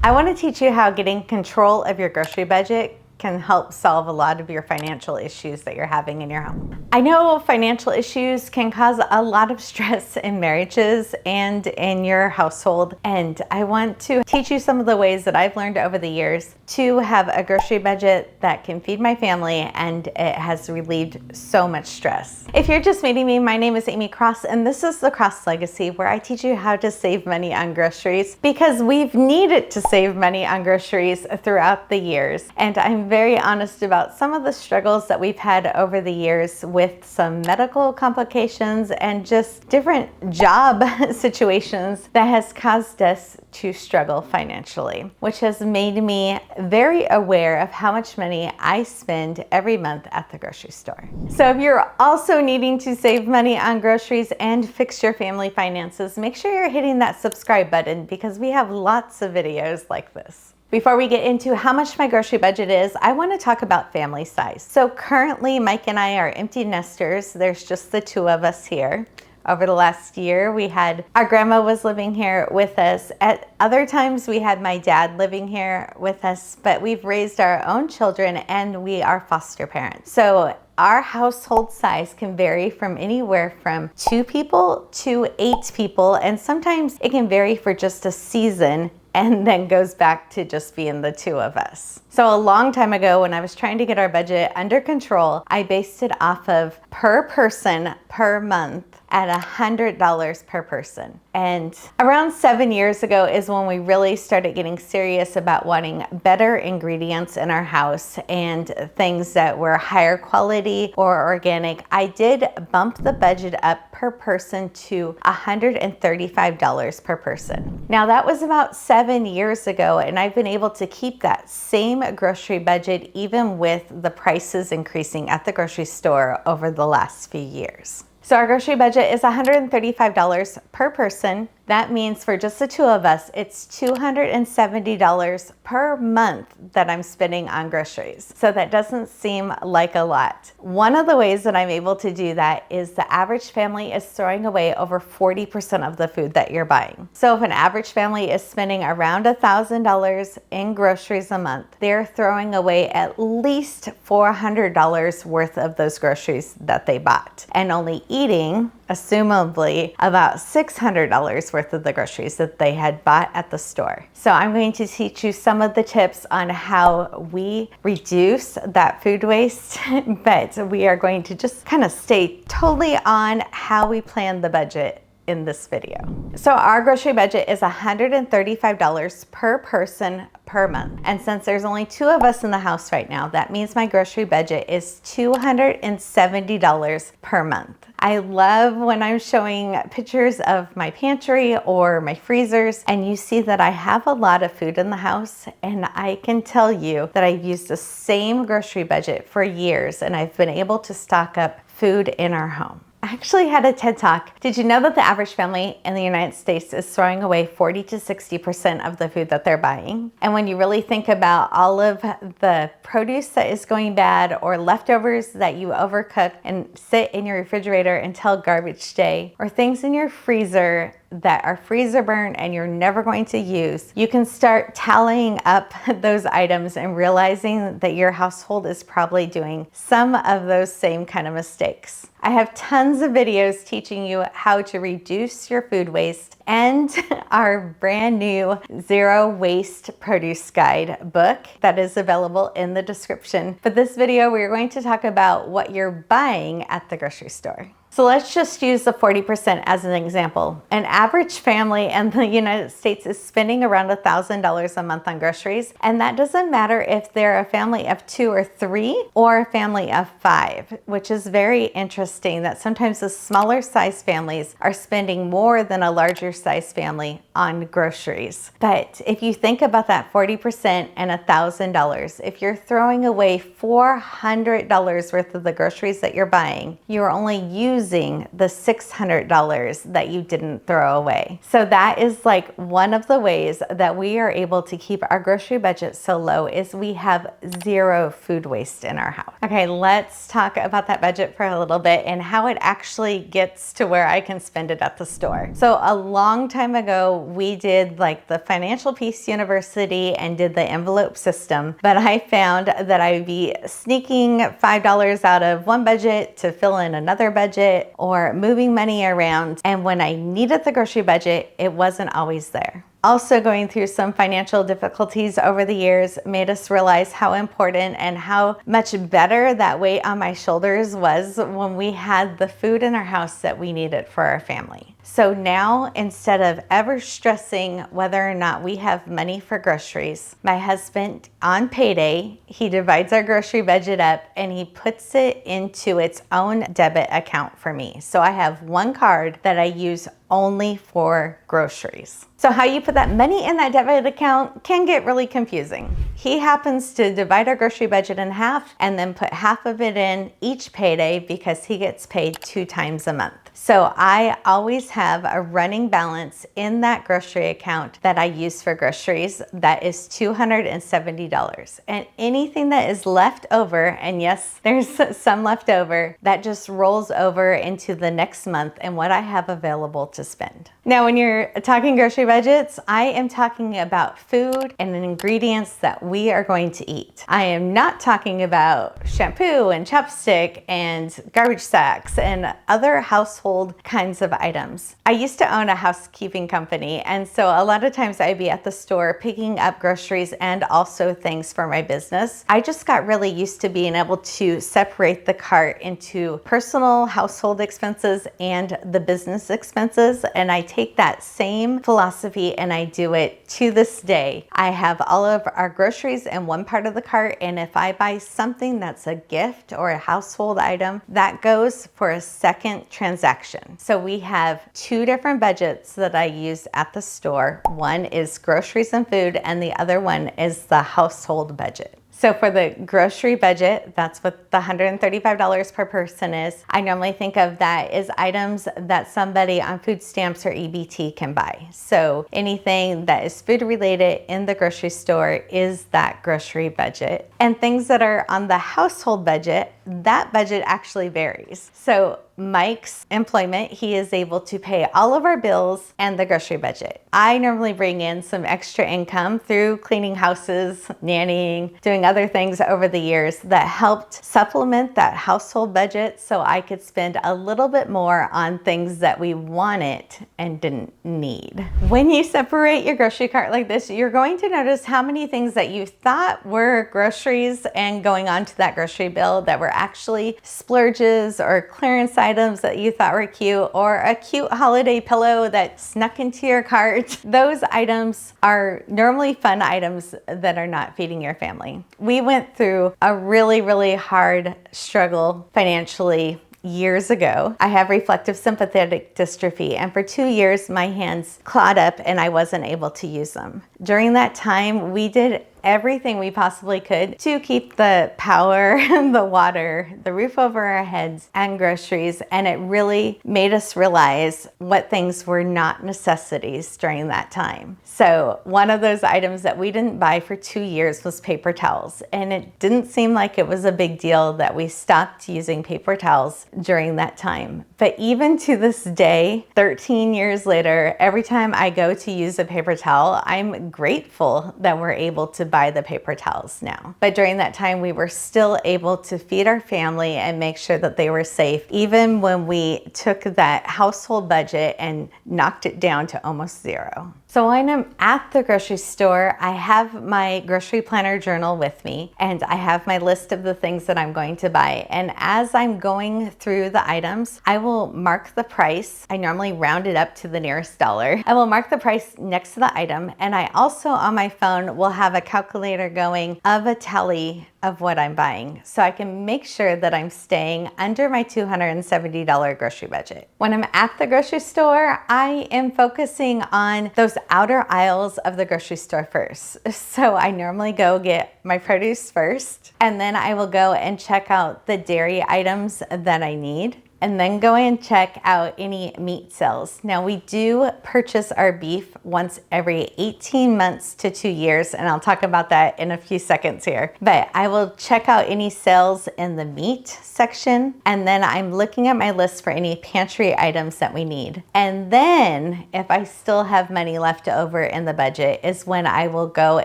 I want to teach you how getting control of your grocery budget can help solve a lot of your financial issues that you're having in your home. I know financial issues can cause a lot of stress in marriages and in your household, and I want to teach you some of the ways that I've learned over the years to have a grocery budget that can feed my family, and it has relieved so much stress. If you're just meeting me, my name is Amy Cross, and this is the Cross Legacy, where I teach you how to save money on groceries because we've needed to save money on groceries throughout the years. And I'm very honest about some of the struggles that we've had over the years with some medical complications and just different job situations that has caused us to struggle financially, which has made me very aware of how much money I spend every month at the grocery store. So if you're also needing to save money on groceries and fix your family finances, make sure you're hitting that subscribe button because we have lots of videos like this. Before we get into how much my grocery budget is, I want to talk about family size. So currently, Mike and I are empty nesters. There's just the two of us here. Over the last year, we had our grandma was living here with us. At other times, we had my dad living here with us, but we've raised our own children and we are foster parents. So our household size can vary from anywhere from 2 people to 8 people, and sometimes it can vary for just a season and then goes back to just being the 2 of us. So a long time ago, when I was trying to get our budget under control, I based it off of per person per month at $100 per person. And around 7 years ago is when we really started getting serious about wanting better ingredients in our house and things that were higher quality or organic. I did bump the budget up per person to $135 per person. Now that was about 7 years ago, and I've been able to keep that same grocery budget even with the prices increasing at the grocery store over the last few years. So our grocery budget is $135 per person. That means for just the 2 of us, it's $270 per month that I'm spending on groceries. So that doesn't seem like a lot. One of the ways that I'm able to do that is the average family is throwing away over 40% of the food that you're buying. So if an average family is spending around $1,000 in groceries a month, they're throwing away at least $400 worth of those groceries that they bought and only eating, assumably, about $600 worth of the groceries that they had bought at the store. So I'm going to teach you some of the tips on how we reduce that food waste, but we are going to just kind of stay totally on how we plan the budget in this video. So our grocery budget is $135 per person per month. And since there's only 2 of us in the house right now, that means my grocery budget is $270 per month. I love when I'm showing pictures of my pantry or my freezers and you see that I have a lot of food in the house, and I can tell you that I've used the same grocery budget for years and I've been able to stock up food in our home. I actually had a TED Talk. Did you know that the average family in the United States is throwing away 40 to 60% of the food that they're buying? And when you really think about all of the produce that is going bad or leftovers that you overcook and sit in your refrigerator until garbage day, or things in your freezer that are freezer burn and you're never going to use, you can start tallying up those items and realizing that your household is probably doing some of those same kind of mistakes. I have tons of videos teaching you how to reduce your food waste and our brand new Zero Waste Produce Guide book that is available in the description. For this video, we're going to talk about what you're buying at the grocery store. So let's just use the 40% as an example. An average family in the United States is spending around $1,000 a month on groceries, and that doesn't matter if they're a family of 2 or 3 or a family of 5, which is very interesting that sometimes the smaller size families are spending more than a larger size family on groceries. But if you think about that 40% and $1,000, if you're throwing away $400 worth of the groceries that you're buying, you're only using using the $600 that you didn't throw away. So that is like one of the ways that we are able to keep our grocery budget so low is we have zero food waste in our house. Okay, let's talk about that budget for a little bit and how it actually gets to where I can spend it at the store. So a long time ago, we did like the Financial Peace University and did the envelope system, but I found that I'd be sneaking $5 out of one budget to fill in another budget or moving money around. And when I needed the grocery budget, it wasn't always there. Also, going through some financial difficulties over the years made us realize how important and how much better that weight on my shoulders was when we had the food in our house that we needed for our family. So now, instead of ever stressing whether or not we have money for groceries, my husband, on payday, he divides our grocery budget up and he puts it into its own debit account for me. So I have one card that I use only for groceries. So how you put that money in that debit account can get really confusing. He happens to divide our grocery budget in half and then put half of it in each payday because he gets paid 2 times a month. So I always have a running balance in that grocery account that I use for groceries that is $270. And anything that is left over, and yes, there's some left over, that just rolls over into the next month and what I have available to spend. Now, when you're talking grocery budgets, I am talking about food and ingredients that we are going to eat. I am not talking about shampoo and chapstick and garbage sacks and other household kinds of items. I used to own a housekeeping company, and so a lot of times I'd be at the store picking up groceries and also things for my business. I just got really used to being able to separate the cart into personal household expenses and the business expenses, and I take that same philosophy and I do it to this day. I have all of our groceries in one part of the cart, and if I buy something that's a gift or a household item, that goes for a second transaction. So we have 2 different budgets that I use at the store. One is groceries and food, and the other one is the household budget. So for the grocery budget, that's what the $135 per person is. I normally think of that as items that somebody on food stamps or EBT can buy. So anything that is food related in the grocery store is that grocery budget. And things that are on the household budget, that budget actually varies. So Mike's employment, he is able to pay all of our bills and the grocery budget. I normally bring in some extra income through cleaning houses, nannying, doing other things over the years that helped supplement that household budget so I could spend a little bit more on things that we wanted and didn't need. When you separate your grocery cart like this, you're going to notice how many things that you thought were groceries and going on to that grocery bill that were actually splurges or clearance items that you thought were cute, or a cute holiday pillow that snuck into your cart. Those items are normally fun items that are not feeding your family. We went through a really hard struggle financially years ago. I have reflective sympathetic dystrophy, and for 2 years my hands clawed up and I wasn't able to use them. During that time, we did everything we possibly could to keep the power, the water, the roof over our heads, and groceries, and it really made us realize what things were not necessities during that time. So one of those items that we didn't buy for 2 years was paper towels, and it didn't seem like it was a big deal that we stopped using paper towels during that time. But even to this day, 13 years later, every time I go to use a paper towel, I'm grateful that we're able to buy the paper towels now. But during that time, we were still able to feed our family and make sure that they were safe, even when we took that household budget and knocked it down to almost zero. So when I'm at the grocery store, I have my grocery planner journal with me, and I have my list of the things that I'm going to buy. And as I'm going through the items, I will mark the price. I normally round it up to the nearest dollar. I will mark the price next to the item, and I also on my phone will have a calculator going of a tally of what I'm buying, so I can make sure that I'm staying under my $270 grocery budget. When I'm at the grocery store, I am focusing on those outer aisles of the grocery store first. So I normally go get my produce first, and then I will go and check out the dairy items that I need. and then go and check out any meat sales. Now we do purchase our beef once every 18 months to 2 years, and I'll talk about that in a few seconds here. But I will check out any sales in the meat section, and then I'm looking at my list for any pantry items that we need. And then if I still have money left over in the budget is when I will go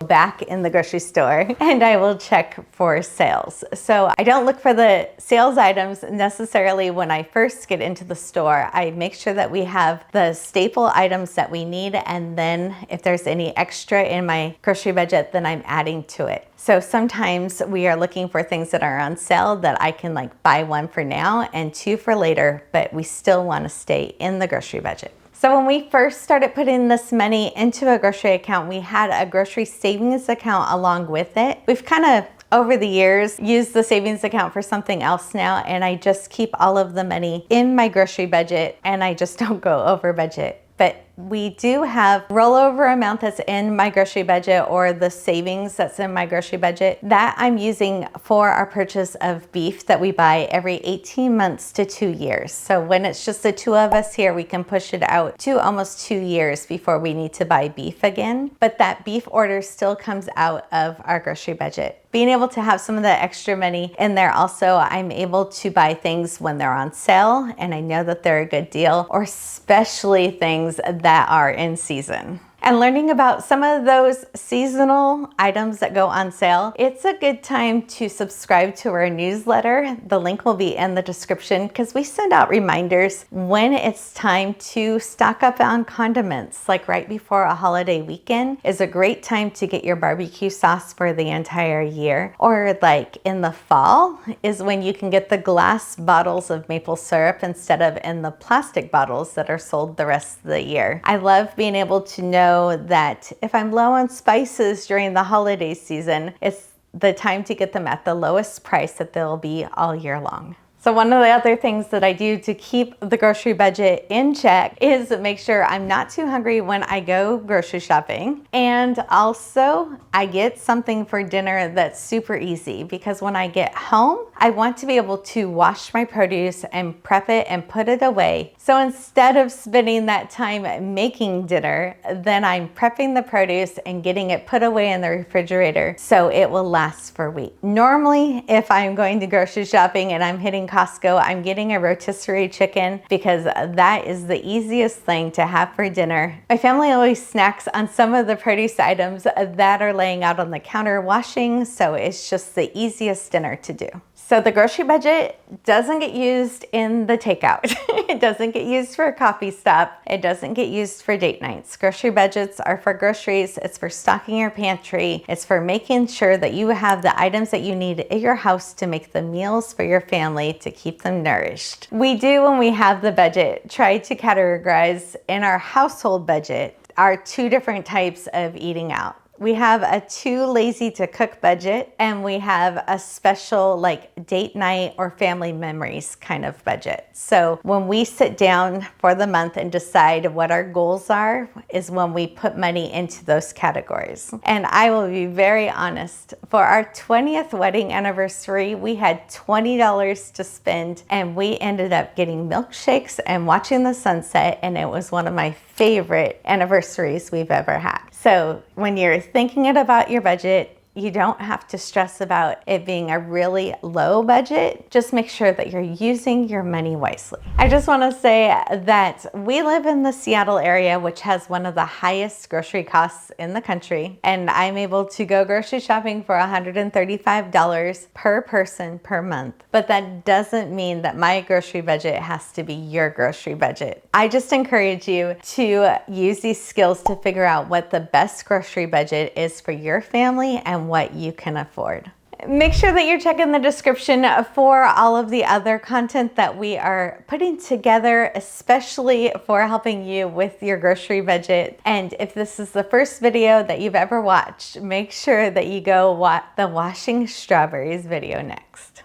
back in the grocery store and I will check for sales. So I don't look for the sales items necessarily when I first get into the store. I make sure that we have the staple items that we need, and then if there's any extra in my grocery budget, then I'm adding to it. So sometimes we are looking for things that are on sale that I can like buy one for now and two for later, but we still want to stay in the grocery budget. So when we first started putting this money into a grocery account, we had a grocery savings account along with it. We've kind of over the years used the savings account for something else now, and I just keep all of the money in my grocery budget and I just don't go over budget. But we do have rollover amount that's in my grocery budget, or the savings that's in my grocery budget that I'm using for our purchase of beef that we buy every 18 months to 2 years. So when it's just the two of us here, we can push it out to almost 2 years before we need to buy beef again. But that beef order still comes out of our grocery budget. Being able to have some of the extra money in there also, I'm able to buy things when they're on sale and I know that they're a good deal, or especially things that are in season. And learning about some of those seasonal items that go on sale, it's a good time to subscribe to our newsletter. The link will be in the description because we send out reminders when it's time to stock up on condiments. Like right before a holiday weekend is a great time to get your barbecue sauce for the entire year. Or like in the fall is when you can get the glass bottles of maple syrup instead of in the plastic bottles that are sold the rest of the year. I love being able to know that if I'm low on spices during the holiday season, it's the time to get them at the lowest price that they'll be all year long. So one of the other things that I do to keep the grocery budget in check is make sure I'm not too hungry when I go grocery shopping. And also I get something for dinner that's super easy, because when I get home, I want to be able to wash my produce and prep it and put it away. So instead of spending that time making dinner, then I'm prepping the produce and getting it put away in the refrigerator so it will last for a week. Normally, if I'm going to grocery shopping and I'm hitting Costco, I'm getting a rotisserie chicken because that is the easiest thing to have for dinner. My family always snacks on some of the produce items that are laying out on the counter washing, so it's just the easiest dinner to do. So the grocery budget doesn't get used in the takeout. It doesn't get used for a coffee stop. It doesn't get used for date nights. Grocery budgets are for groceries. It's for stocking your pantry. It's for making sure that you have the items that you need at your house to make the meals for your family to keep them nourished. We do, when we have the budget, try to categorize in our household budget our two different types of eating out. We have a too lazy to cook budget, and we have a special like date night or family memories kind of budget. So when we sit down for the month and decide what our goals are is when we put money into those categories. And I will be very honest, for our 20th wedding anniversary, we had $20 to spend, and we ended up getting milkshakes and watching the sunset, and it was one of my favorite anniversaries we've ever had. So when you're thinking about your budget, you don't have to stress about it being a really low budget. Just make sure that you're using your money wisely. I just want to say that we live in the Seattle area, which has one of the highest grocery costs in the country. And I'm able to go grocery shopping for $135 per person per month. But that doesn't mean that my grocery budget has to be your grocery budget. I just encourage you to use these skills to figure out what the best grocery budget is for your family and what you can afford. Make sure that you're checking the description for all of the other content that we are putting together, especially for helping you with your grocery budget. And if this is the first video that you've ever watched, make sure that you go watch the washing strawberries video next.